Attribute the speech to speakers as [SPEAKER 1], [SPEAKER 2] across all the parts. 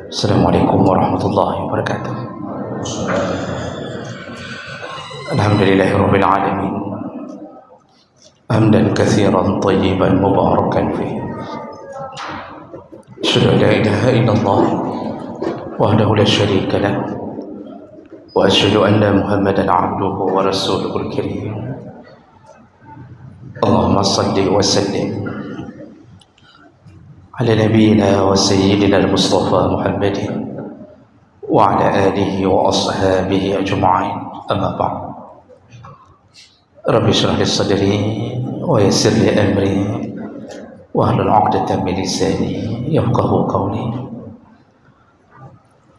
[SPEAKER 1] Assalamualaikum warahmatullahi wabarakatuh. Alhamdulillahirabbil alamin. Hamdan katsiran thayyiban mubarakan fihi. Asyhadu an la ilaha illallah wahdahu la syarika lah wa asyhadu anna Muhammadan abduhu wa rasuluhul karim. Allahumma shalli wa sallim ala nabiyyina wa sayyidina al-Mustafa Muhammadin wa ala alihi wa ashabihi ajma'in. Amma ba'd. Rabbi shrah li sadri wa yassir li amri wa hlul 'uqdatam min lisani yafqahu qawli.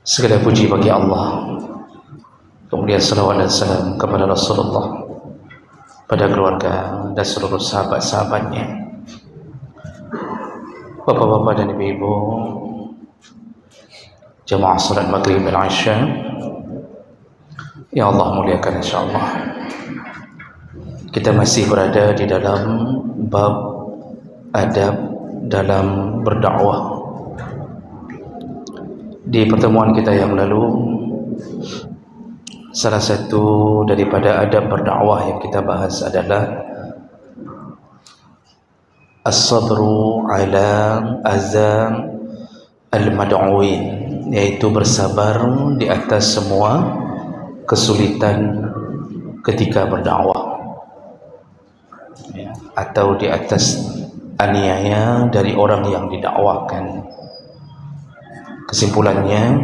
[SPEAKER 1] Segala puji bagi Allah, kemudian salawat dan salam kepada Rasulullah, pada keluarga dan seluruh sahabat-sahabatnya, bapak-bapak dan ibu-ibu, jamaah salat maghrib dan isya yang Allah muliakan insyaAllah. Kita masih berada di dalam bab adab dalam berdakwah. Di pertemuan kita yang lalu, salah satu daripada adab berdakwah yang kita bahas adalah as-sabru ala azan al-mad'uin, yaitu bersabar di atas semua kesulitan ketika berdakwah, atau di atas aniaya dari orang yang didakwakan. Kesimpulannya,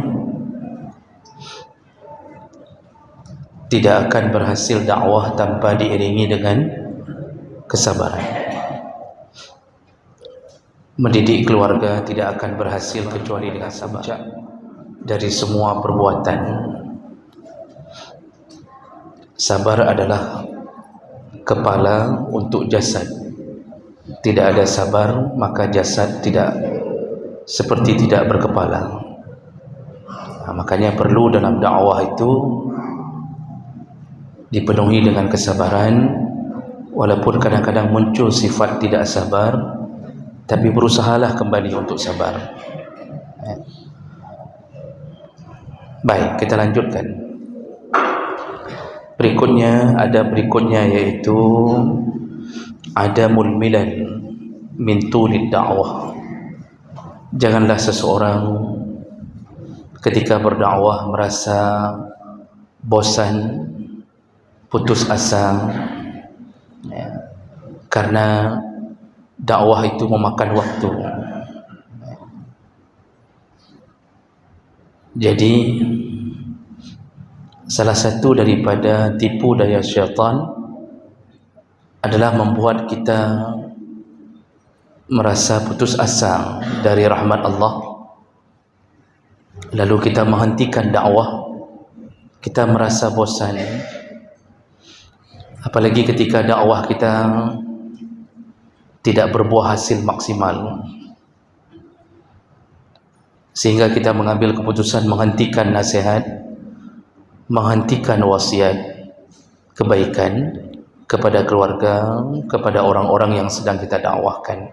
[SPEAKER 1] tidak akan berhasil dakwah tanpa diiringi dengan kesabaran. Mendidik keluarga tidak akan berhasil kecuali dengan sabar. Dari semua perbuatan, sabar adalah kepala untuk jasad. Tidak ada sabar, maka jasad seperti tidak berkepala. Makanya perlu dalam dakwah itu dipenuhi dengan kesabaran. Walaupun kadang-kadang muncul sifat tidak sabar, tapi berusahalah kembali untuk sabar. Baik, kita lanjutkan. Berikutnya yaitu adamul milal min tulid da'wah. Janganlah seseorang ketika berdakwah merasa bosan, putus asa, karena dakwah itu memakan waktu. Jadi salah satu daripada tipu daya syaitan adalah membuat kita merasa putus asa dari rahmat Allah, lalu kita menghentikan dakwah. Kita merasa bosan, apalagi ketika dakwah kita tidak berbuah hasil maksimal, sehingga kita mengambil keputusan menghentikan nasihat, menghentikan wasiat kebaikan kepada keluarga, kepada orang-orang yang sedang kita dakwahkan,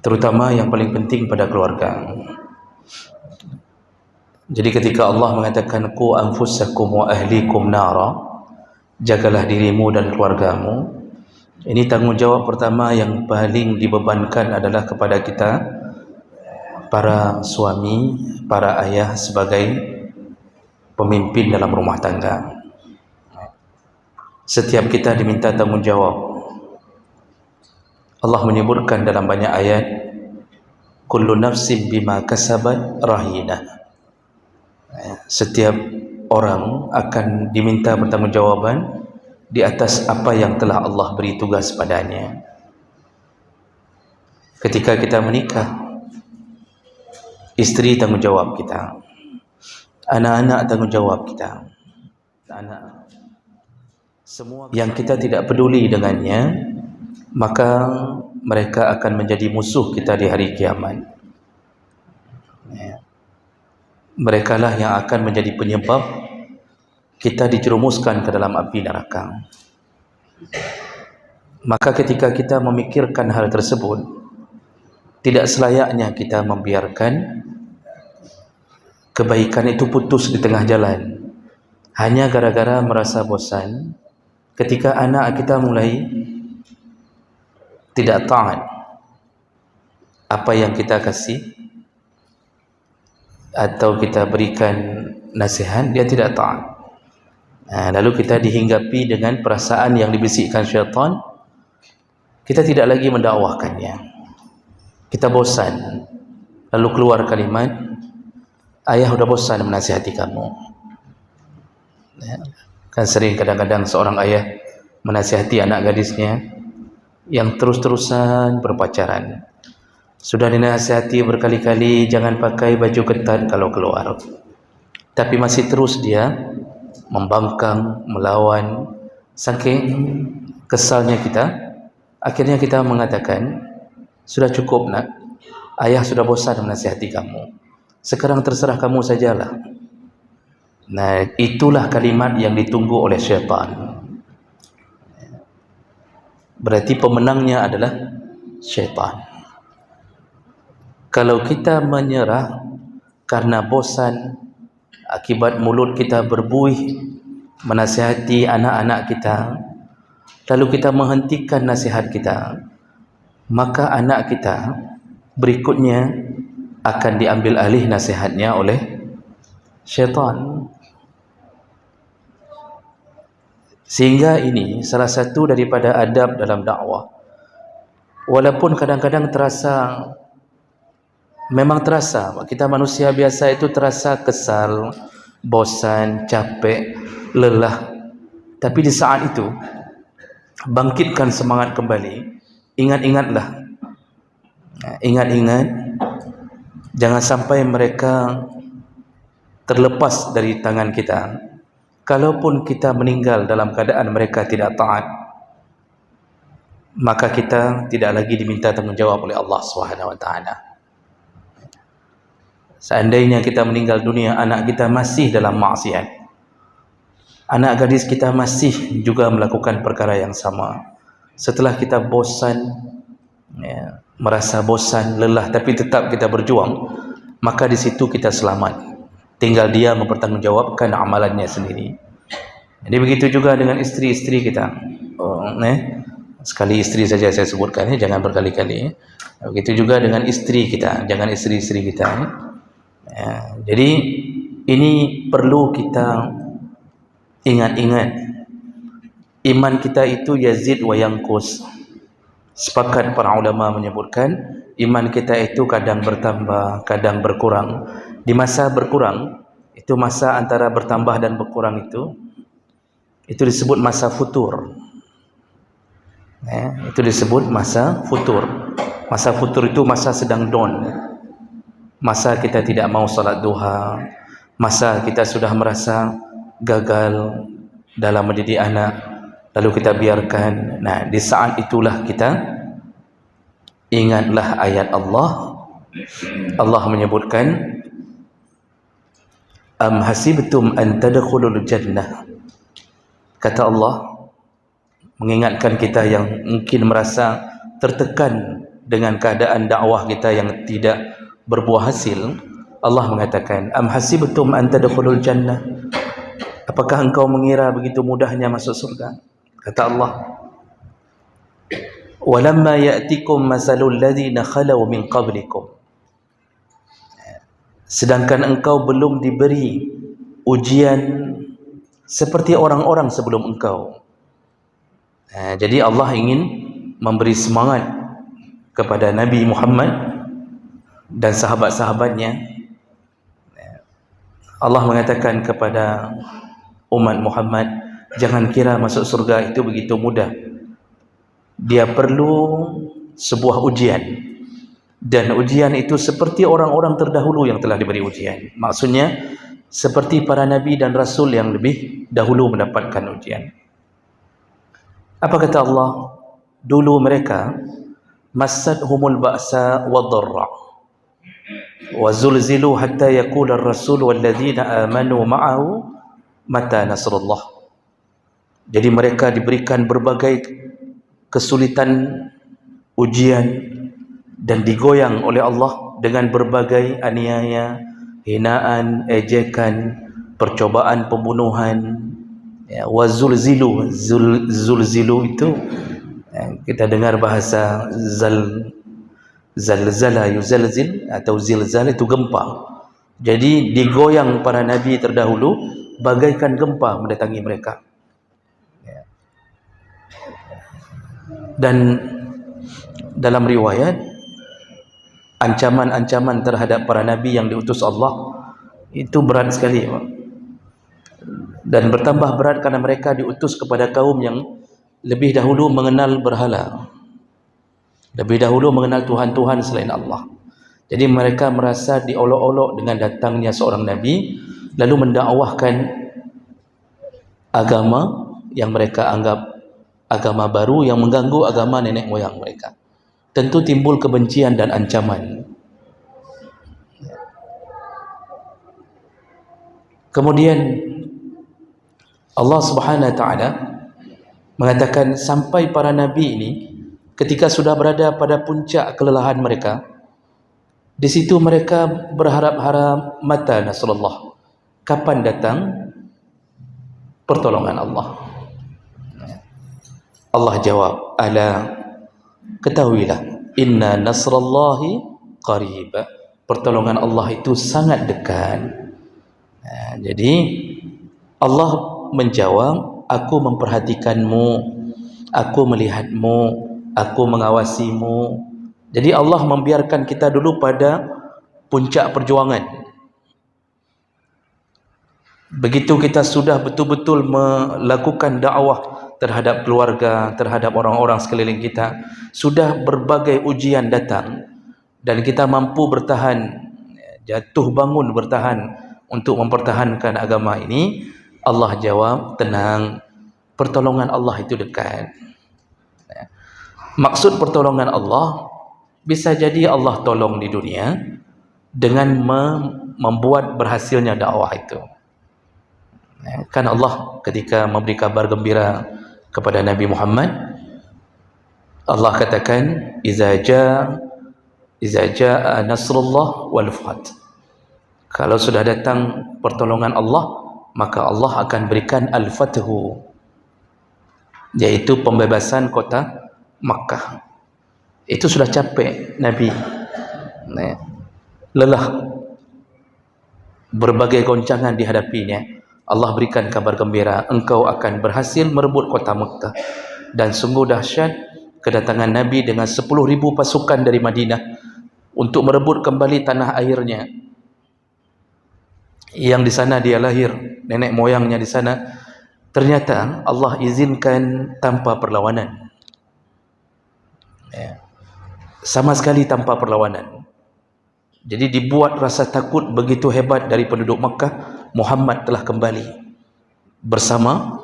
[SPEAKER 1] terutama yang paling penting pada keluarga. Jadi ketika Allah mengatakan qu anfusakum wa ahlikum nara, jagalah dirimu dan keluargamu, ini tanggungjawab pertama yang paling dibebankan adalah kepada kita, para suami, para ayah, sebagai pemimpin dalam rumah tangga. Setiap kita diminta tanggungjawab. Allah menyebutkan dalam banyak ayat, kullu nafsin bima kasabat rahinah. Setiap orang akan diminta pertanggungjawaban di atas apa yang telah Allah beri tugas padanya. Ketika kita menikah, istri tanggungjawab kita, anak-anak tanggungjawab kita, semua yang kita tidak peduli dengannya, maka mereka akan menjadi musuh kita di hari kiamat. Mereka lah yang akan menjadi penyebab kita dijerumuskan ke dalam api neraka. Maka ketika kita memikirkan hal tersebut, tidak selayaknya kita membiarkan kebaikan itu putus di tengah jalan hanya gara-gara merasa bosan ketika anak kita mulai tidak taat apa yang kita kasih atau kita berikan nasihat, dia tidak taat. Lalu kita dihinggapi dengan perasaan yang dibisikkan syaitan, kita tidak lagi mendakwahkannya, kita bosan, lalu keluar kalimat, ayah udah bosan menasihati kamu. Kan sering kadang-kadang seorang ayah menasihati anak gadisnya yang terus-terusan berpacaran. Sudah dinasihati berkali-kali jangan pakai baju ketat kalau keluar, tapi masih terus dia membangkang, melawan. Saking kesalnya kita, akhirnya kita mengatakan, sudah cukup nak, ayah sudah bosan menasihati kamu, sekarang terserah kamu sajalah. Nah, itulah kalimat yang ditunggu oleh syaitan. Berarti pemenangnya adalah syaitan. Kalau kita menyerah karena bosan akibat mulut kita berbuih menasihati anak-anak kita, lalu kita menghentikan nasihat kita, maka anak kita berikutnya akan diambil alih nasihatnya oleh syaitan. Sehingga ini salah satu daripada adab dalam dakwah. Walaupun kadang-kadang memang terasa, kita manusia biasa itu terasa kesal, bosan, capek, lelah. Tapi di saat itu, bangkitkan semangat kembali. Ingat-ingatlah. Ingat-ingat, jangan sampai mereka terlepas dari tangan kita. Kalaupun kita meninggal dalam keadaan mereka tidak taat, maka kita tidak lagi diminta tanggungjawab oleh Allah SWT. Seandainya kita meninggal dunia, anak kita masih dalam maksiat, anak gadis kita masih juga melakukan perkara yang sama, setelah kita bosan, merasa bosan, lelah, tapi tetap kita berjuang, maka di situ kita selamat. Tinggal dia mempertanggungjawabkan amalannya sendiri. Jadi begitu juga dengan istri-istri kita. Sekali istri saja saya sebutkan, jangan berkali-kali. Begitu juga dengan istri kita, jangan istri-istri kita. Jadi ini perlu kita ingat-ingat. Iman kita itu yazid wa yanqus. Sepakat para ulama menyebutkan iman kita itu kadang bertambah, kadang berkurang. Di masa berkurang, itu masa antara bertambah dan berkurang itu disebut masa futur. Itu disebut masa futur. Masa futur itu masa sedang down. Masa kita tidak mau salat duha, masa kita sudah merasa gagal dalam mendidik anak, lalu kita biarkan. Nah, di saat itulah kita ingatlah ayat Allah. Allah menyebutkan, am hasibtum an tadkhulul jannah. Kata Allah mengingatkan kita yang mungkin merasa tertekan dengan keadaan dakwah kita yang tidak berbuah hasil. Allah mengatakan, am hasibtum an tadkhulul jannah. Apakah engkau mengira begitu mudahnya masuk surga? Kata Allah, walamma ya'tikum masalul ladzina khalau min qablikum. Sedangkan engkau belum diberi ujian seperti orang-orang sebelum engkau. Jadi Allah ingin memberi semangat kepada Nabi Muhammad dan sahabat-sahabatnya. Allah mengatakan kepada umat Muhammad, jangan kira masuk surga itu begitu mudah. Dia perlu sebuah ujian, dan ujian itu seperti orang-orang terdahulu yang telah diberi ujian. Maksudnya seperti para nabi dan rasul yang lebih dahulu mendapatkan ujian. Apa kata Allah? Dulu mereka massadhumul ba'sa wad-dharra wa zulzilu hatta yaqula ar-rasul walladzina amanu ma'ahu mata nasrullah. Jadi mereka diberikan berbagai kesulitan, ujian, dan digoyang oleh Allah dengan berbagai aniaya, hinaan, ejekan, percobaan pembunuhan, ya, wazulzilu, zulzilu itu kita dengar bahasa zalzala yuzalzil atau zilzal itu gempa. Jadi digoyang para nabi terdahulu bagaikan gempa mendatangi mereka. Dan dalam riwayat ancaman-ancaman terhadap para nabi yang diutus Allah itu berat sekali, dan bertambah berat karena mereka diutus kepada kaum yang lebih dahulu mengenal berhala, lebih dahulu mengenal Tuhan-Tuhan selain Allah. Jadi mereka merasa diolok-olok dengan datangnya seorang nabi, lalu mendakwahkan agama yang mereka anggap agama baru yang mengganggu agama nenek moyang mereka. Tentu timbul kebencian dan ancaman. Kemudian Allah Subhanahu wa taala mengatakan sampai para nabi ini ketika sudah berada pada puncak kelelahan mereka, di situ mereka berharap-harap mata nasrullah, kapan datang pertolongan Allah. Allah jawab, ala, ketahuilah, inna nasrallahi qarib, pertolongan Allah itu sangat dekat. Jadi Allah menjawab, aku memperhatikanmu, aku melihatmu, aku mengawasimu. Jadi Allah membiarkan kita dulu pada puncak perjuangan. Begitu kita sudah betul-betul melakukan dakwah terhadap keluarga, terhadap orang-orang sekeliling kita, sudah berbagai ujian datang, dan kita mampu bertahan, jatuh bangun bertahan untuk mempertahankan agama ini, Allah jawab, tenang, pertolongan Allah itu dekat. Maksud pertolongan Allah, bisa jadi Allah tolong di dunia dengan membuat berhasilnya dakwah itu. Kan Allah ketika memberi kabar gembira kepada Nabi Muhammad, Allah katakan, iza jaa nasrullah wal fath. Kalau sudah datang pertolongan Allah, maka Allah akan berikan al-fathu, yaitu pembebasan kota Makkah. Itu sudah capek Nabi, lelah, berbagai goncangan dihadapinya. Allah berikan kabar gembira, engkau akan berhasil merebut kota Makkah. Dan sungguh dahsyat kedatangan Nabi dengan 10.000 pasukan dari Madinah untuk merebut kembali tanah airnya, yang di sana dia lahir, nenek moyangnya di sana. Ternyata Allah izinkan tanpa perlawanan, sama sekali tanpa perlawanan. Jadi dibuat rasa takut begitu hebat dari penduduk Makkah. Muhammad telah kembali bersama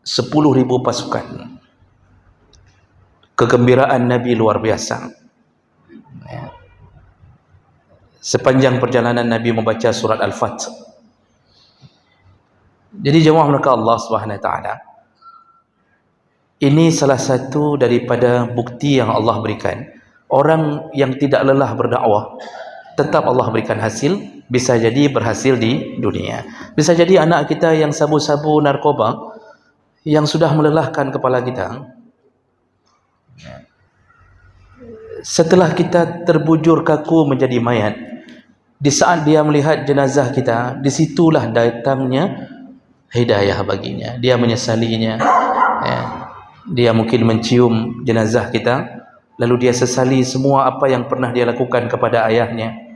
[SPEAKER 1] 10.000 pasukan. Kegembiraan Nabi luar biasa. Sepanjang perjalanan Nabi membaca surat Al-Fath. Jadi jemaah mereka Allah Subhanahu wa taala, ini salah satu daripada bukti yang Allah berikan. Orang yang tidak lelah berdakwah, tetap Allah berikan hasil. Bisa jadi berhasil di dunia. Bisa jadi anak kita yang sabu-sabu narkoba, yang sudah melelahkan kepala kita, setelah kita terbujur kaku menjadi mayat, di saat dia melihat jenazah kita, disitulah datangnya hidayah baginya. Dia menyesalinya, dia mungkin mencium jenazah kita, lalu dia sesali semua apa yang pernah dia lakukan kepada ayahnya.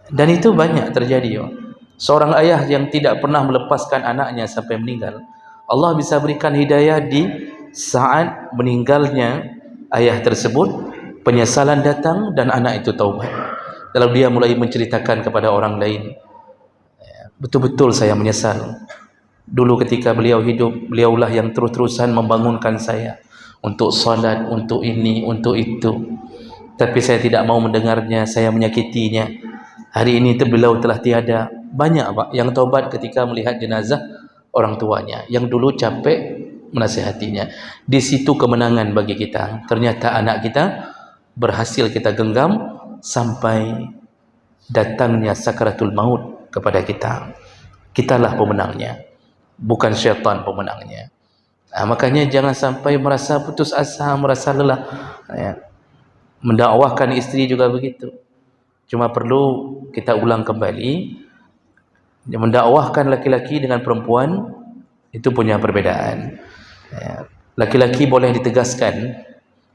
[SPEAKER 1] Dan itu banyak terjadi. Seorang ayah yang tidak pernah melepaskan anaknya sampai meninggal, Allah bisa berikan hidayah di saat meninggalnya ayah tersebut. Penyesalan datang dan anak itu taubat. Lalu dia mulai menceritakan kepada orang lain, betul-betul saya menyesal. Dulu ketika beliau hidup, beliaulah yang terus-terusan membangunkan saya untuk salat, untuk ini, untuk itu. Tapi saya tidak mau mendengarnya, saya menyakitinya. Hari ini beliau telah tiada. Banyak Pak yang taubat ketika melihat jenazah orang tuanya yang dulu capek menasihatinya. Di situ kemenangan bagi kita. Ternyata anak kita berhasil kita genggam sampai datangnya sakaratul maut kepada kita. Kitalah pemenangnya, bukan syaitan pemenangnya. Makanya jangan sampai merasa putus asa, merasa lelah. Mendakwahkan isteri juga begitu. Cuma perlu kita ulang kembali, mendakwahkan laki-laki dengan perempuan itu punya perbedaan. Laki-laki boleh ditegaskan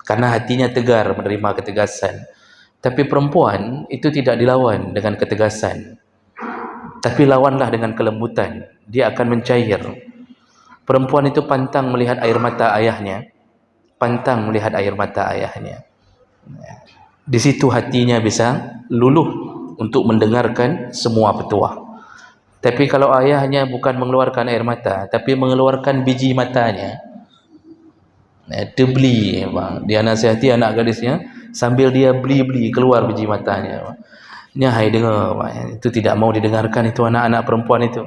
[SPEAKER 1] karena hatinya tegar menerima ketegasan, tapi perempuan itu tidak dilawan dengan ketegasan, tapi lawanlah dengan kelembutan. Dia akan mencair. Perempuan itu pantang melihat air mata ayahnya, pantang melihat air mata ayahnya. Di situ hatinya bisa luluh untuk mendengarkan semua petuah. Tapi kalau ayahnya bukan mengeluarkan air mata, tapi mengeluarkan biji matanya, dia beli, dia nasihati anak gadisnya sambil dia beli keluar biji matanya. Hai dengar, itu tidak mau didengarkan, itu anak-anak perempuan itu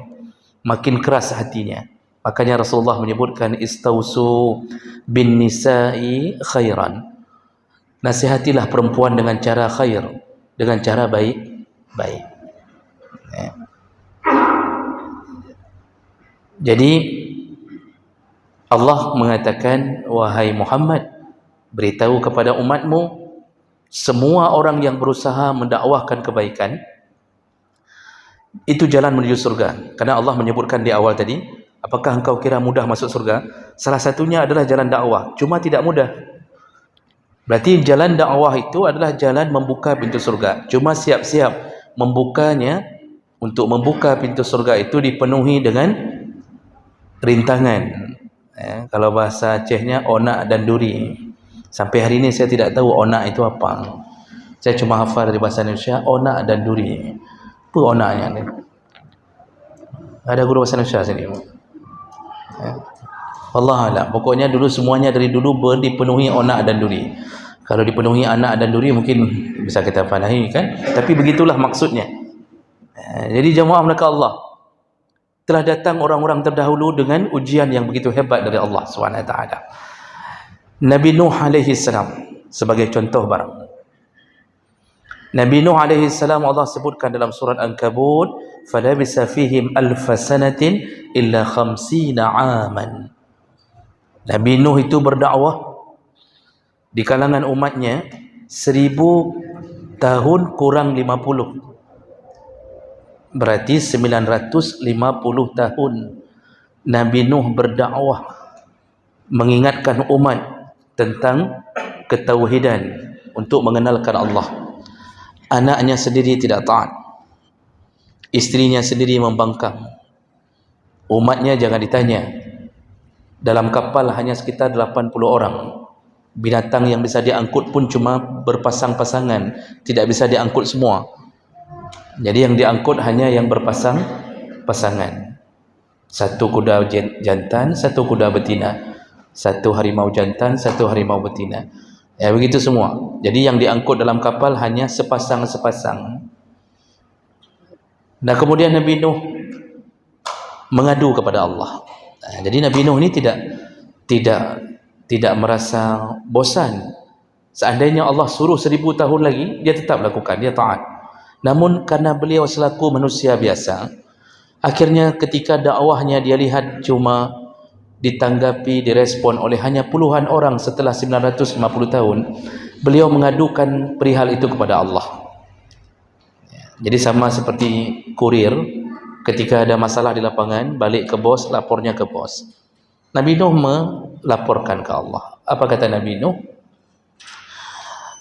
[SPEAKER 1] makin keras hatinya. Makanya Rasulullah menyebutkan istausu bin nisa'i khairan. Nasihatilah perempuan dengan cara khair, dengan cara baik. Jadi Allah mengatakan, wahai Muhammad, beritahu kepada umatmu, semua orang yang berusaha mendakwahkan kebaikan itu jalan menuju surga. Karena Allah menyebutkan di awal tadi, apakah engkau kira mudah masuk surga? Salah satunya adalah jalan dakwah, cuma tidak mudah. Berarti jalan dakwah itu adalah jalan membuka pintu surga. Cuma siap-siap membukanya. Untuk membuka pintu surga itu dipenuhi dengan rintangan. Kalau bahasa Acehnya, onak dan duri. Sampai hari ini saya tidak tahu onak itu apa. Saya cuma hafal dari bahasa Indonesia, onak dan duri. Apa onaknya ni? Ada guru bahasa Indonesia sini? Wallahualam. Pokoknya dulu semuanya dari dulu dipenuhi onak dan duri. Kalau dipenuhi anak dan duri mungkin bisa kita fahami kan? Tapi begitulah maksudnya. Jadi jemaah mereka Allah, telah datang orang-orang terdahulu dengan ujian yang begitu hebat dari Allah SWT. Nabi Nuh alaihi salam sebagai contoh barang. Nabi Nuh alaihi salam Allah sebutkan dalam surat Ankabut, falabisa fihim alf sanatin illa 50 aman. Nabi Nuh itu berdakwah di kalangan umatnya 1000 tahun kurang 50. Berarti 950 tahun Nabi Nuh berdakwah mengingatkan umat tentang ketauhidan, untuk mengenalkan Allah. Anaknya sendiri tidak taat, istrinya sendiri membangkang. Umatnya jangan ditanya. Dalam kapal hanya sekitar 80 orang. Binatang yang bisa diangkut pun cuma berpasang-pasangan, tidak bisa diangkut semua. Jadi yang diangkut hanya yang berpasang-pasangan. Satu kuda jantan, satu kuda betina. Satu harimau jantan, satu harimau betina. Begitu semua. Jadi yang diangkut dalam kapal hanya sepasang-sepasang. Dan kemudian Nabi Nuh mengadu kepada Allah. Jadi Nabi Nuh ini tidak merasa bosan. Seandainya Allah suruh 1000 tahun lagi, dia tetap lakukan, dia taat. Namun karena beliau selaku manusia biasa, akhirnya ketika dakwahnya dia lihat cuma ditanggapi, direspon oleh hanya puluhan orang setelah 950 tahun, beliau mengadukan perihal itu kepada Allah. Jadi sama seperti kurir, ketika ada masalah di lapangan, balik ke bos, lapornya ke bos. Nabi Nuh melaporkan ke Allah. Apa kata Nabi Nuh?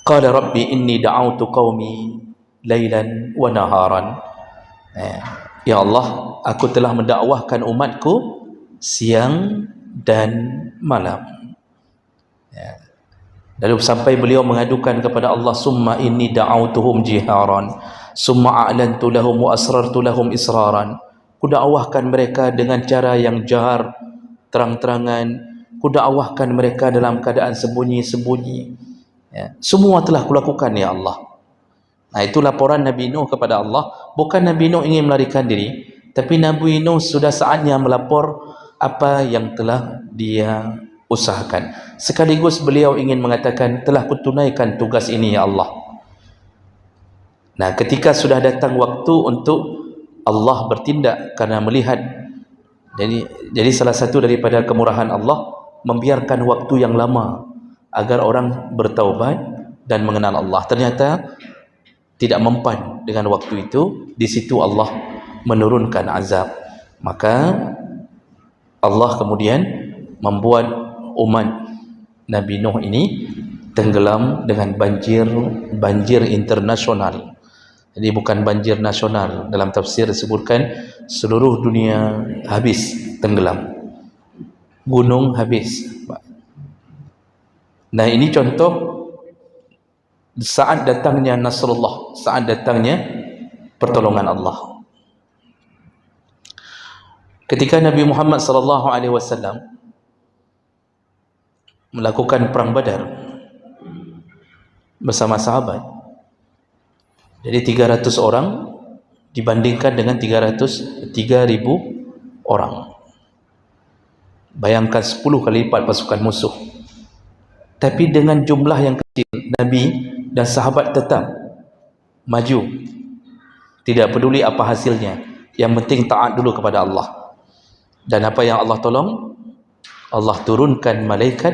[SPEAKER 1] Qala rabbi inni da'autu qaumi lailan wa naharan. Ya Allah, aku telah mendakwahkan umatku siang dan malam. Lalu sampai beliau mengadukan kepada Allah, summa inni da'autuhum jiharan, summa a'lantu lahum wa asrartu lahum israran. Ku dakwahkan mereka dengan cara yang jahar, terang-terangan. Ku dakwahkan mereka dalam keadaan sembunyi-sembunyi. Semua telah kulakukan ya Allah. Nah, itu laporan Nabi Nuh kepada Allah. Bukan Nabi Nuh ingin melarikan diri, tapi Nabi Nuh sudah saatnya melapor apa yang telah dia usahakan. Sekaligus beliau ingin mengatakan, telah kutunaikan tugas ini ya Allah. Nah, ketika sudah datang waktu untuk Allah bertindak karena melihat, jadi salah satu daripada kemurahan Allah membiarkan waktu yang lama agar orang bertaubat dan mengenal Allah. Ternyata tidak mempan dengan waktu itu, di situ Allah menurunkan azab. Maka Allah kemudian membuat umat Nabi Nuh ini tenggelam dengan banjir internasional. Jadi bukan banjir nasional. Dalam tafsir disebutkan seluruh dunia habis tenggelam, gunung habis. Nah, ini contoh saat datangnya Nasrullah, saat datangnya pertolongan Allah. Ketika Nabi Muhammad SAW melakukan perang Badar bersama sahabat, jadi 300 orang dibandingkan dengan 3.000 orang. Bayangkan 10 kali lipat pasukan musuh. Tapi dengan jumlah yang kecil, Nabi dan sahabat tetap maju. Tidak peduli apa hasilnya, yang penting taat dulu kepada Allah. Dan apa yang Allah tolong? Allah turunkan malaikat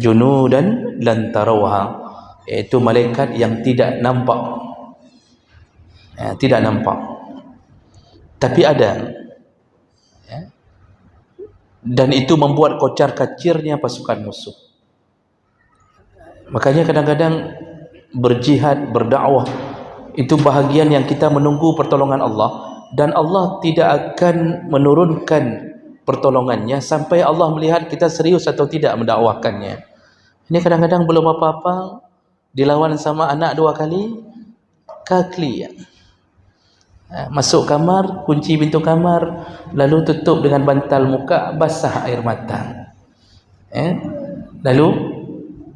[SPEAKER 1] junudan lan tarawha, yaitu malaikat yang tidak nampak, tidak nampak, tapi ada, dan itu membuat kocar kacirnya pasukan musuh. Makanya kadang-kadang berjihad, berdakwah itu bahagian yang kita menunggu pertolongan Allah, dan Allah tidak akan menurunkan pertolongannya sampai Allah melihat kita serius atau tidak mendakwakannya. Ini kadang-kadang belum apa-apa dilawan sama anak 2 kali, kakli ya. Masuk kamar, kunci pintu kamar, lalu tutup dengan bantal muka, basah air mata. Lalu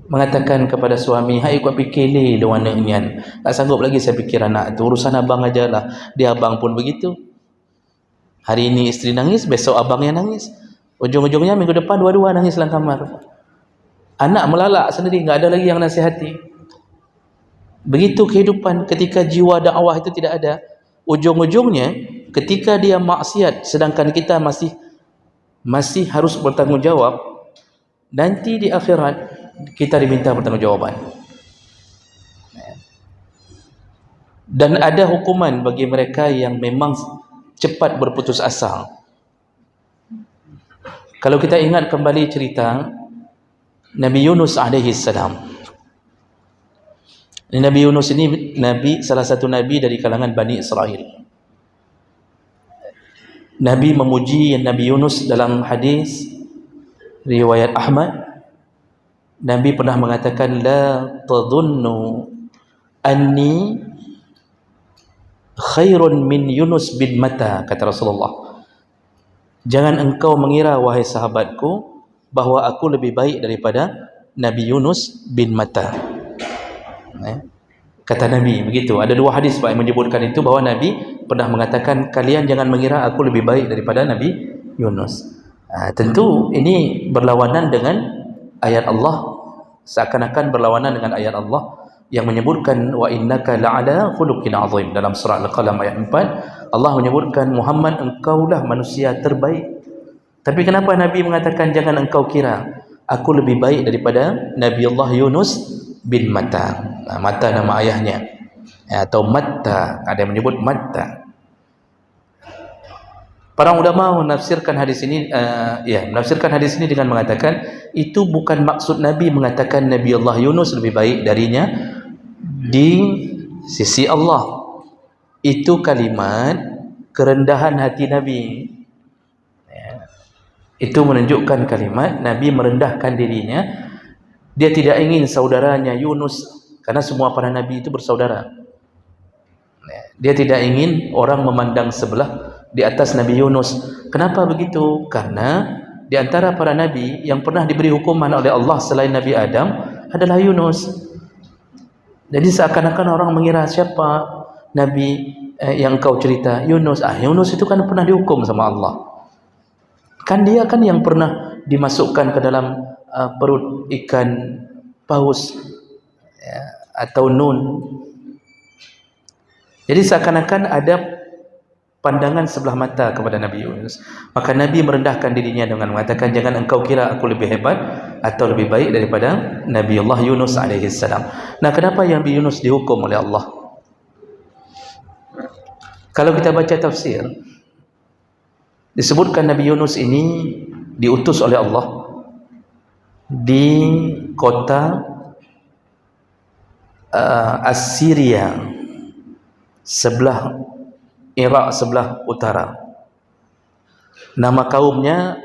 [SPEAKER 1] mengatakan kepada suami, hai kau fikir le doang nian. Tak sanggup lagi saya fikir anak tu, urusan abang aja lah. Dia abang pun begitu. Hari ini isteri nangis, besok abangnya nangis. Ujung-ujungnya minggu depan dua-dua nangis dalam kamar. Anak melalak sendiri, enggak ada lagi yang nasihati. Begitu kehidupan ketika jiwa dakwah itu tidak ada. Ujung-ujungnya ketika dia maksiat sedangkan kita masih harus bertanggungjawab, nanti di akhirat kita diminta pertanggungjawaban. Dan ada hukuman bagi mereka yang memang cepat berputus asa. Kalau kita ingat kembali cerita Nabi Yunus alaihi salam. Nabi Yunus ini salah satu nabi dari kalangan Bani Israel. Nabi memuji Nabi Yunus dalam hadis riwayat Ahmad. Nabi pernah mengatakan, la tadhunnu anni khairun min Yunus bin Matta, kata Rasulullah. Jangan engkau mengira wahai sahabatku bahwa aku lebih baik daripada Nabi Yunus bin Matta. Kata Nabi begitu. Ada 2 hadis yang menyebutkan itu, bahwa Nabi pernah mengatakan, kalian jangan mengira aku lebih baik daripada Nabi Yunus. Tentu ini berlawanan dengan ayat Allah, seakan-akan berlawanan dengan ayat Allah yang menyebutkan wa innaka la'ala khuluqin azim. Dalam surah Al-Qalam ayat 4, Allah menyebutkan, Muhammad, engkaulah manusia terbaik. Tapi kenapa Nabi mengatakan jangan engkau kira aku lebih baik daripada Nabi Allah Yunus bin Matta? Matta nama ayahnya, atau Matta, ada yang menyebut Matta. Para ulama menafsirkan hadis ini menafsirkan hadis ini dengan mengatakan itu bukan maksud Nabi mengatakan Nabi Allah Yunus lebih baik darinya di sisi Allah. Itu kalimat kerendahan hati Nabi. Itu menunjukkan kalimat Nabi merendahkan dirinya. Dia tidak ingin saudaranya Yunus, karena semua para nabi itu bersaudara. Dia tidak ingin orang memandang sebelah di atas Nabi Yunus. Kenapa begitu? Karena di antara para nabi yang pernah diberi hukuman oleh Allah selain Nabi Adam adalah Yunus. Jadi seakan-akan orang mengira, siapa nabi yang kau cerita? Yunus. Yunus itu kan pernah dihukum sama Allah. Kan dia kan yang pernah dimasukkan ke dalam perut ikan paus atau nun, Jadi seakan-akan ada pandangan sebelah mata kepada Nabi Yunus. Maka Nabi merendahkan dirinya dengan mengatakan, jangan engkau kira aku lebih hebat atau lebih baik daripada Nabi Allah Yunus alaihi salam. Nah, kenapa yang Nabi Yunus dihukum oleh Allah? Kalau kita baca tafsir, disebutkan Nabi Yunus ini diutus oleh Allah di kota Assyria, sebelah Iraq sebelah utara. Nama kaumnya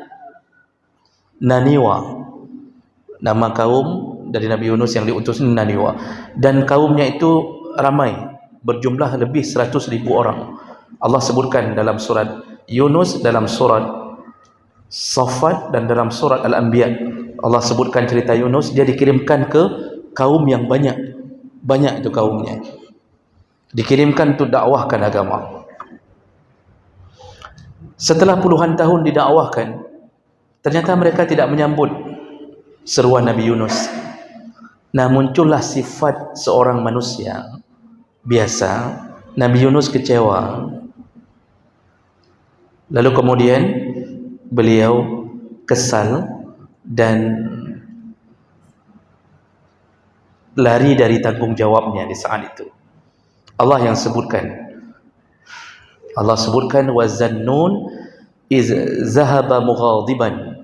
[SPEAKER 1] Naniwa. Nama kaum dari Nabi Yunus yang diutus ini Naniwa. Dan kaumnya itu ramai, berjumlah lebih 100,000 orang. Allah sebutkan dalam surat Yunus, dalam surat Saffat dan dalam surat Al-Anbiya. Allah sebutkan cerita Yunus, dia dikirimkan ke kaum yang banyak. Banyak itu kaumnya. Dikirimkan untuk dakwahkan agama. Setelah puluhan tahun didakwahkan, ternyata mereka tidak menyambut seruan Nabi Yunus. Nah, muncullah sifat seorang manusia biasa. Nabi Yunus kecewa. Lalu kemudian beliau kesal dan lari dari tanggung jawabnya di saat itu. Allah yang sebutkan. Allah sebutkan wa zannun iz zahaba mughadiban.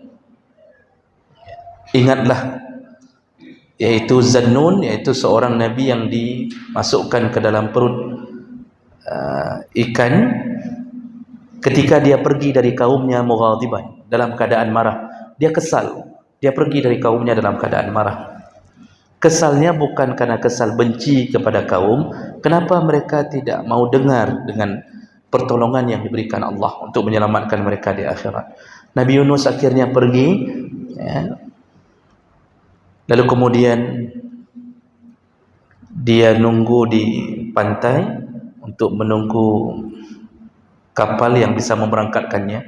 [SPEAKER 1] Ingatlah, yaitu Zannun, yaitu seorang nabi yang dimasukkan ke dalam perut ikan ketika dia pergi dari kaumnya mughadiban, dalam keadaan marah. Dia kesal, dia pergi dari kaumnya dalam keadaan marah. Kesalnya bukan karena kesal benci kepada kaum, kenapa mereka tidak mau dengar dengan pertolongan yang diberikan Allah untuk menyelamatkan mereka di akhirat. Nabi Yunus akhirnya pergi, ya. Lalu kemudian dia nunggu di pantai untuk menunggu kapal yang bisa memberangkatkannya,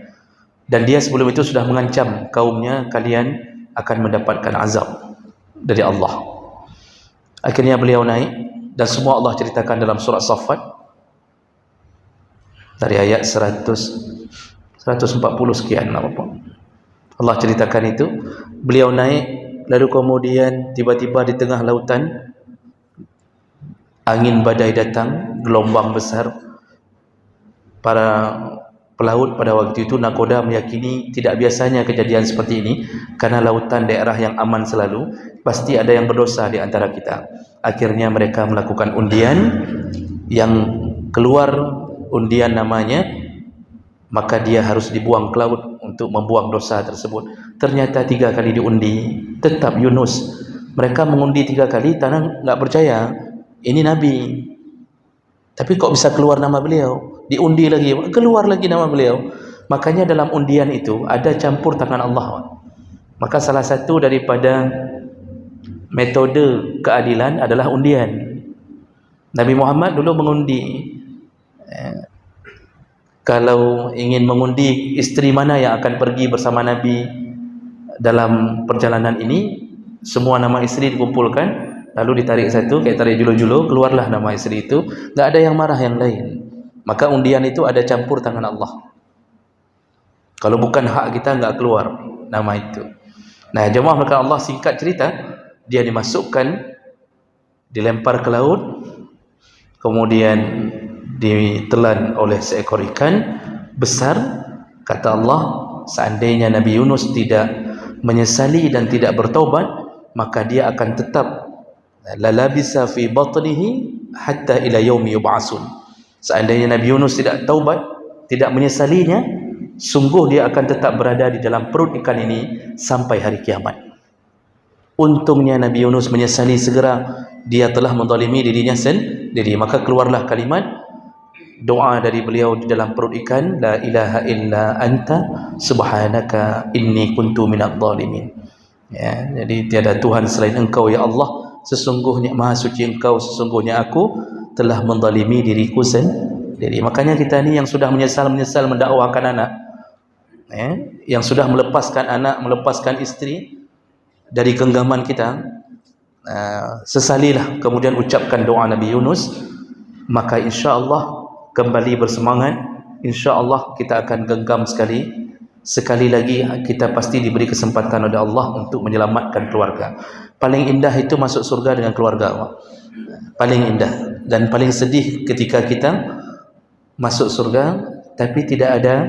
[SPEAKER 1] dan dia sebelum itu sudah mengancam kaumnya, kalian akan mendapatkan azab dari Allah. Akhirnya beliau naik, dan semua Allah ceritakan dalam surat Saffat dari ayat 140 sekian apa. Allah ceritakan itu. Beliau naik, lalu kemudian tiba-tiba di tengah lautan angin badai datang, gelombang besar. Para pelaut pada waktu itu nakoda meyakini tidak biasanya kejadian seperti ini, karena lautan daerah yang aman selalu, pasti ada yang berdosa di antara kita. Akhirnya mereka melakukan undian, yang keluar undian namanya, maka dia harus dibuang ke laut untuk membuang dosa tersebut. Ternyata 3 kali diundi, tetap Yunus. Mereka mengundi 3 kali, tanah nggak percaya ini Nabi, tapi kok bisa keluar nama beliau. Diundi lagi, keluar lagi nama beliau. Makanya dalam undian itu ada campur tangan Allah. Maka salah satu daripada metode keadilan adalah undian. Nabi Muhammad dulu mengundi, kalau ingin mengundi isteri mana yang akan pergi bersama Nabi dalam perjalanan ini, semua nama isteri dikumpulkan, lalu ditarik satu, kayak tarik julu-julu, keluarlah nama isteri itu. Tak ada yang marah yang lain. Maka undian itu ada campur tangan Allah. Kalau bukan hak kita, enggak keluar nama itu. Nah, jemaah maka Allah, singkat cerita, dia dimasukkan, dilempar ke laut, kemudian ditelan oleh seekor ikan besar. Kata Allah, seandainya Nabi Yunus tidak menyesali dan tidak bertaubat, maka dia akan tetap lalabisa fi batnihi hatta ila yaumi yub'atsun. Seandainya Nabi Yunus tidak taubat, tidak menyesalinya, sungguh dia akan tetap berada di dalam perut ikan ini sampai hari kiamat. Untungnya Nabi Yunus menyesali segera, dia telah menzalimi dirinya sendiri. Maka keluarlah kalimat doa dari beliau di dalam perut ikan, la ilaha illa anta subhanaka inni kuntu minadh dhalimin. Ya, jadi tiada Tuhan selain engkau ya Allah, sesungguhnya maha suci engkau, sesungguhnya aku telah menzalimi diriku sendiri. Makanya kita ni yang sudah menyesal mendakwahkan anak, ya, yang sudah melepaskan anak, melepaskan isteri dari genggaman kita, sesalilah, kemudian ucapkan doa Nabi Yunus. maka insya-Allah kembali bersemangat, insya-Allah kita akan genggam sekali lagi kita pasti diberi kesempatan oleh Allah untuk menyelamatkan keluarga. Paling indah itu masuk surga dengan keluarga, paling indah. Dan paling sedih ketika kita masuk surga tapi tidak ada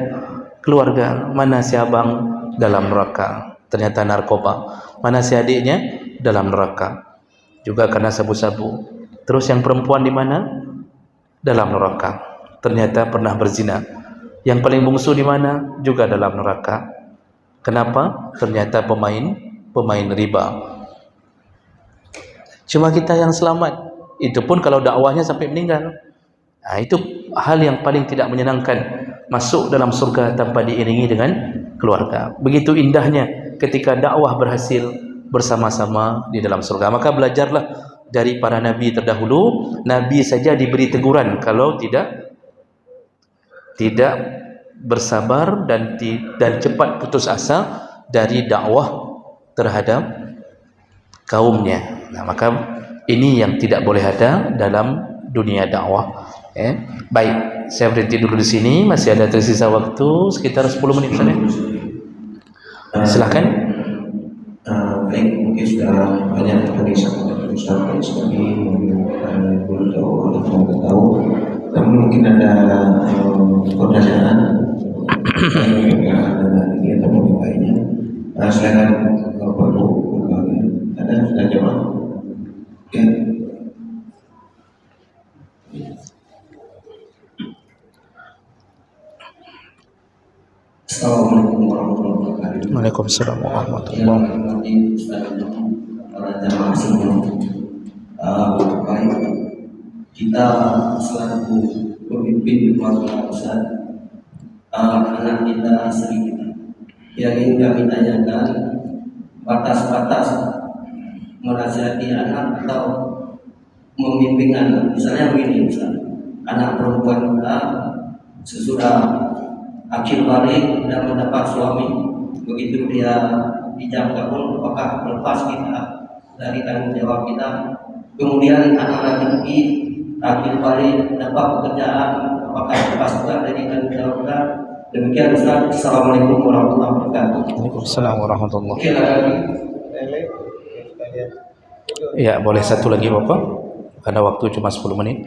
[SPEAKER 1] keluarga. Mana si abang dalam neraka, ternyata narkoba. Mana si adiknya dalam neraka, juga karena sabu-sabu. Terus yang perempuan di mana? Dalam neraka, ternyata pernah berzina. Yang paling bungsu di mana? Juga dalam neraka. Kenapa? Ternyata pemain riba. Cuma kita yang selamat. Itu pun kalau dakwahnya sampai meninggal. Nah, itu hal yang paling tidak menyenangkan, masuk dalam surga tanpa diiringi dengan keluarga. Begitu indahnya ketika dakwah berhasil bersama-sama di dalam surga. Maka belajarlah dari para nabi terdahulu. Nabi saja diberi teguran kalau tidak bersabar dan cepat putus asa dari dakwah terhadap kaumnya. Nah, maka ini yang tidak boleh ada dalam dunia dakwah. Baik, saya berhenti dulu di sini. Masih ada tersisa waktu sekitar 10 menit saja. Silakan.
[SPEAKER 2] Baik, mungkin sudah banyak tadi sampaikan sekali belum tahu atau tidak tahu. Namun mungkin ada pertanyaan dengan ini atau yang lainnya. Silakan perlu ada sudah jawab. Ya. Assalamualaikum warahmatullahi wabarakatuh.
[SPEAKER 1] Waalaikumsalam warahmatullahi
[SPEAKER 2] wabarakatuh. Para jamaah semua, baik kita selaku pemimpin keluarga besar, anak kita sedikit. Yang ingin kami tanyakan, batas-batas menasihati anak atau membimbing anak. Misalnya begini, anak perempuan kita sesudah akhir balik dan mendapat suami, begitu dia dijam kabul, apakah lepas kita dari tanggung jawab kita? Kemudian anak laki-laki akhir balik dapat pekerjaan, apakah lepas juga dari tanggung jawab kita? Demikian Ustaz. Assalamualaikum warahmatullahi wabarakatuh.
[SPEAKER 1] Waalaikumsalam warahmatullahi wabarakatuh. Ya, boleh satu lagi Bapak? Karena waktu cuma 10 menit.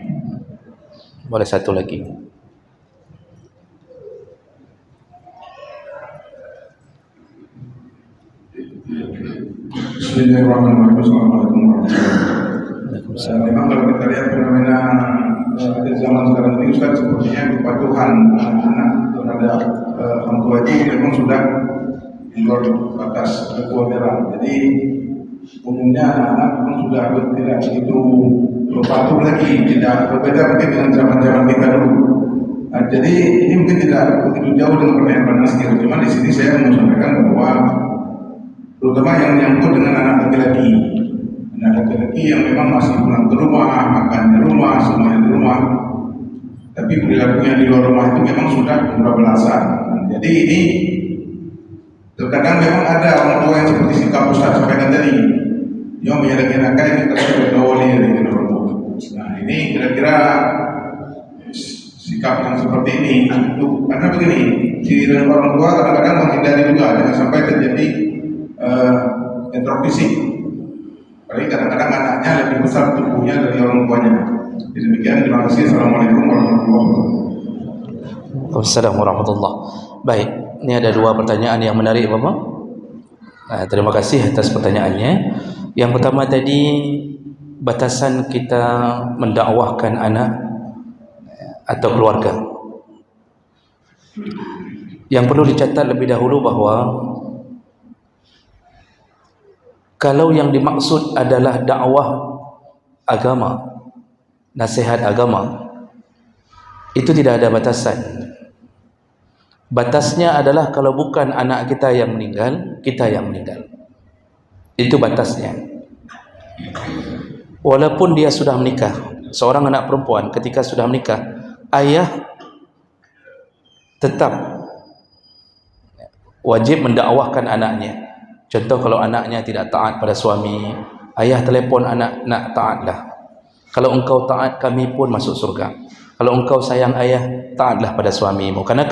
[SPEAKER 1] Boleh satu lagi.
[SPEAKER 3] Bismillahirrahmanirrahim. Assalamualaikum warahmatullahi wabarakatuh. Memang kalau kita lihat fenomena zaman sekarang ini, Ustaz, sepertinya kepatuhan anak-anak terhadap orang tua itu memang sudah di luar batas kewajaran. Jadi umumnya anak-anak memang sudah tidak begitu patuh lagi, tidak berbeda mungkin dengan zaman-zaman kita dulu. Nah, jadi ini mungkin tidak begitu jauh dengan pertanyaan Pak Nasir. Cuma di sini saya mau sampaikan bahwa terutama yang menyangkut dengan anak laki-laki, yang memang masih pulang ke rumah, makan di rumah, semuanya di rumah, tapi perilakunya di luar rumah itu memang sudah kebablasan. Jadi ini terkadang memang ada orang tua yang seperti sikap Ustaz sampaikan tadi, yang menyalahgunakan ini terkait bergaul dengan orang tua. Nah, ini kira-kira sikap yang seperti ini, karena begini, si orang tua kadang-kadang menghindari juga jangan sampai terjadi entrofisik. Apalagi kadang-kadang anaknya lebih besar tubuhnya dari orang tuanya. Demikian, terima kasih. Assalamualaikum warahmatullahi wabarakatuh.
[SPEAKER 1] Waalaikumsalam warahmatullahi wabarakatuh. Baik, ini ada dua pertanyaan yang menarik Bapak. Terima kasih atas pertanyaannya. Yang pertama tadi, batasan kita mendakwahkan anak atau keluarga. Yang perlu dicatat lebih dahulu bahwa kalau yang dimaksud adalah dakwah agama, nasihat agama, itu tidak ada batasan. Batasnya adalah kalau bukan anak kita yang meninggal, kita yang meninggal. Itu batasnya. Walaupun dia sudah menikah, seorang anak perempuan ketika sudah menikah, ayah tetap wajib mendakwahkan anaknya. Contoh kalau anaknya tidak taat pada suami, ayah telepon anak, nak taatlah. Kalau engkau taat, kami pun masuk surga. Kalau engkau sayang ayah, taatlah pada suamimu. Karena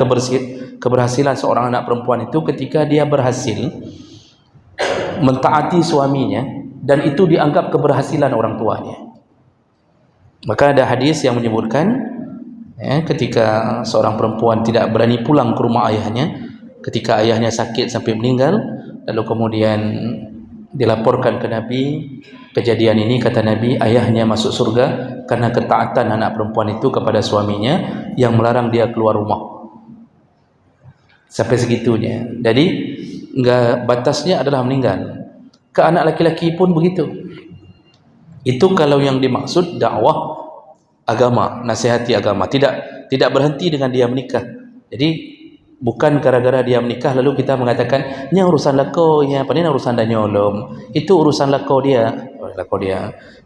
[SPEAKER 1] keberhasilan seorang anak perempuan itu ketika dia berhasil mentaati suaminya, dan itu dianggap keberhasilan orang tuanya. Maka ada hadis yang menyebutkan ketika seorang perempuan tidak berani pulang ke rumah ayahnya ketika ayahnya sakit sampai meninggal, lalu kemudian dilaporkan ke Nabi kejadian ini, kata Nabi, ayahnya masuk surga karena ketaatan anak perempuan itu kepada suaminya yang melarang dia keluar rumah. Sampai segitunya. Jadi enggak, batasnya adalah meninggal. Ke anak laki-laki pun begitu. Itu kalau yang dimaksud dakwah agama, nasihati agama, tidak berhenti dengan dia menikah. Jadi bukan gara-gara dia menikah lalu kita mengatakan ni urusan lako ya, apa ni urusan dah nyolom, itu urusan lako dia,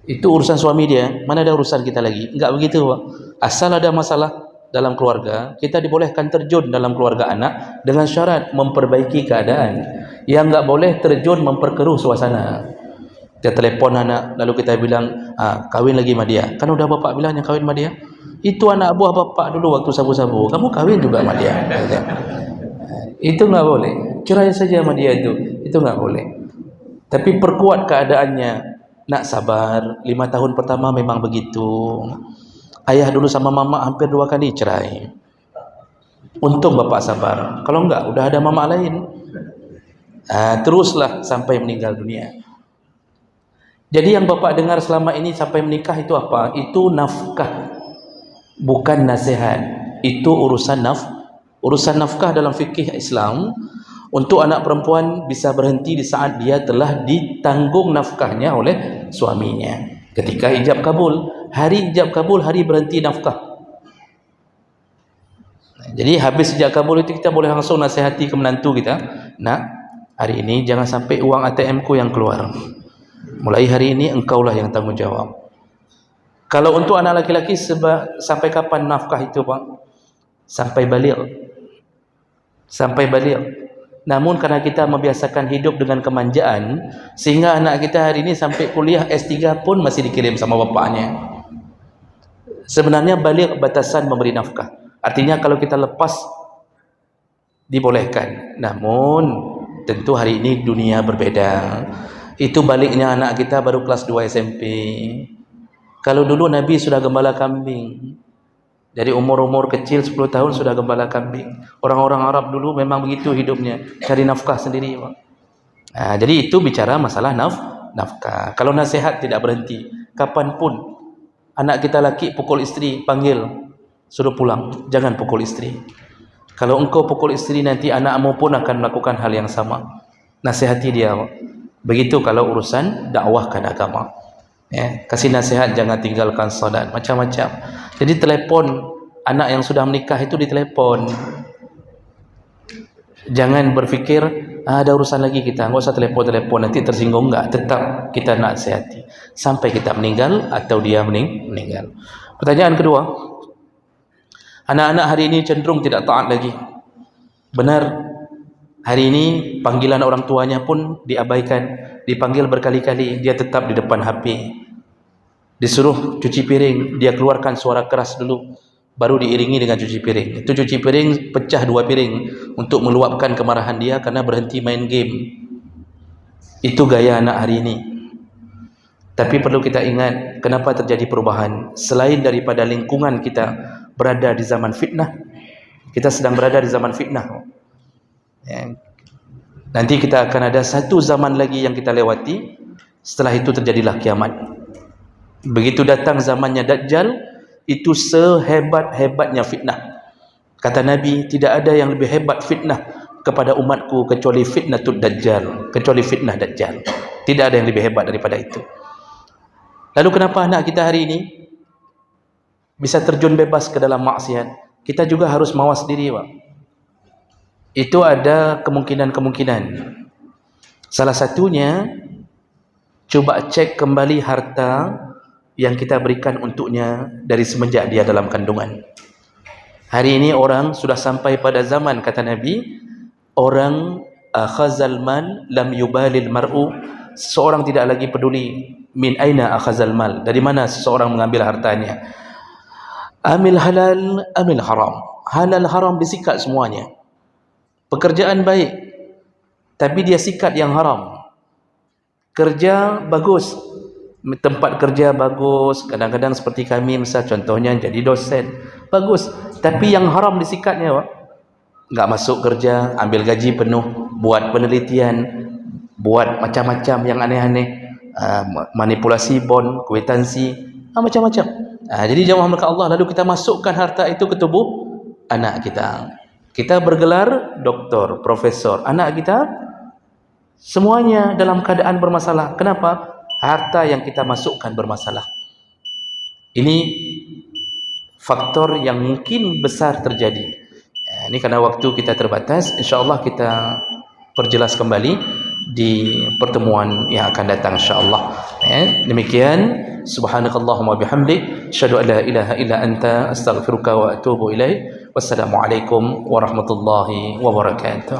[SPEAKER 1] itu urusan suami dia, mana ada urusan kita lagi. Enggak begitu, Pak. Asal ada masalah dalam keluarga, kita dibolehkan terjun dalam keluarga anak dengan syarat memperbaiki keadaan. Yang enggak boleh terjun memperkeruh suasana. Kita telefon anak lalu kita bilang kahwin lagi sama dia, kan udah bapak bilang yang kahwin sama dia, itu anak buah bapak dulu waktu sabu-sabu, kamu kahwin juga sama dia. Itu enggak boleh, cerai saja sama dia, itu enggak boleh. Tapi perkuat keadaannya, nak sabar, 5 tahun pertama memang begitu. Ayah dulu sama mama hampir 2 kali cerai, untung bapak sabar. Kalau enggak udah ada mama lain. Teruslah sampai meninggal dunia. Jadi yang bapak dengar selama ini sampai menikah itu apa? Itu nafkah, bukan nasihat. Itu urusan nafkah dalam fikih Islam. Untuk anak perempuan bisa berhenti di saat dia telah ditanggung nafkahnya oleh suaminya. Ketika ijab kabul, hari ijab kabul, hari berhenti nafkah. Jadi habis ijab kabul itu kita boleh langsung nasihati ke menantu kita, nak, hari ini jangan sampai uang ATM ku yang keluar. Mulai hari ini engkaulah yang tanggung jawab. Kalau untuk anak laki-laki sampai kapan nafkah itu, Pak? Sampai balik. Namun karena kita membiasakan hidup dengan kemanjaan, sehingga anak kita hari ini sampai kuliah S3 pun masih dikirim sama bapaknya. Sebenarnya balik batasan memberi nafkah. Artinya kalau kita lepas dibolehkan. Namun tentu hari ini dunia berbeda. Itu baliknya anak kita baru kelas 2 SMP. Kalau dulu Nabi sudah gembala kambing. Dari umur-umur kecil 10 tahun sudah gembala kambing. Orang-orang Arab dulu memang begitu hidupnya, cari nafkah sendiri, Pak. Jadi itu bicara masalah nafkah. Kalau nasihat tidak berhenti. Kapanpun anak kita laki pukul istri, panggil, suruh pulang. Jangan pukul istri. Kalau engkau pukul istri, nanti anakmu pun akan melakukan hal yang sama. Nasihati dia, Pak. Begitu kalau urusan dakwahkan agama. Kasih nasihat, jangan tinggalkan salat, macam-macam. Jadi telepon anak yang sudah menikah itu ditelepon. Jangan berfikir ada urusan lagi kita, enggak usah telepon nanti tersinggung. Enggak, tetap kita nasihati sampai kita meninggal atau dia meninggal. Pertanyaan kedua, anak-anak hari ini cenderung tidak taat lagi. Benar, hari ini panggilan orang tuanya pun diabaikan, dipanggil berkali-kali, dia tetap di depan HP. Disuruh cuci piring, dia keluarkan suara keras dulu, baru diiringi dengan cuci piring. Itu cuci piring pecah 2 piring untuk meluapkan kemarahan dia karena berhenti main game. Itu gaya anak hari ini. Tapi perlu kita ingat, kenapa terjadi perubahan? Selain daripada lingkungan kita berada di zaman fitnah, kita sedang berada di zaman fitnah. Nanti kita akan ada satu zaman lagi yang kita lewati. Setelah itu terjadilah kiamat. Begitu datang zamannya Dajjal, itu sehebat-hebatnya fitnah. Kata Nabi, tidak ada yang lebih hebat fitnah kepada umatku kecuali fitnatul Dajjal, kecuali fitnah Dajjal. Tidak ada yang lebih hebat daripada itu. Lalu kenapa anak kita hari ini bisa terjun bebas ke dalam maksiat? Kita juga harus mawas diri, Pak. Itu ada kemungkinan-kemungkinan. Salah satunya, coba cek kembali harta yang kita berikan untuknya dari semenjak dia dalam kandungan. Hari ini orang sudah sampai pada zaman, kata Nabi, orang khazal man lam yubalil mar'u, seorang tidak lagi peduli min aina akhazal mal, dari mana seseorang mengambil hartanya. Amil halal, amil haram. Halal haram disikat semuanya. Pekerjaan baik, tapi dia sikat yang haram. Kerja bagus, tempat kerja bagus, kadang-kadang seperti kami misal contohnya jadi dosen, bagus, tapi yang haram disikatnya, Pak. Enggak masuk kerja, ambil gaji penuh, buat penelitian, buat macam-macam yang aneh-aneh, manipulasi bon, kwitansi, macam-macam. Jadi jamaah maka Allah, lalu kita masukkan harta itu ke tubuh anak kita. Kita bergelar doktor, profesor, anak kita semuanya dalam keadaan bermasalah. Kenapa? Harta yang kita masukkan bermasalah. Ini faktor yang mungkin besar terjadi. Ini karena waktu kita terbatas, insyaAllah kita perjelas kembali di pertemuan yang akan datang insyaAllah. Demikian, subhanakallahumma bihamdik, asyhadu an la ilaha illa anta, astaghfiruka wa atubu ilaik. Wassalamualaikum warahmatullahi wabarakatuh.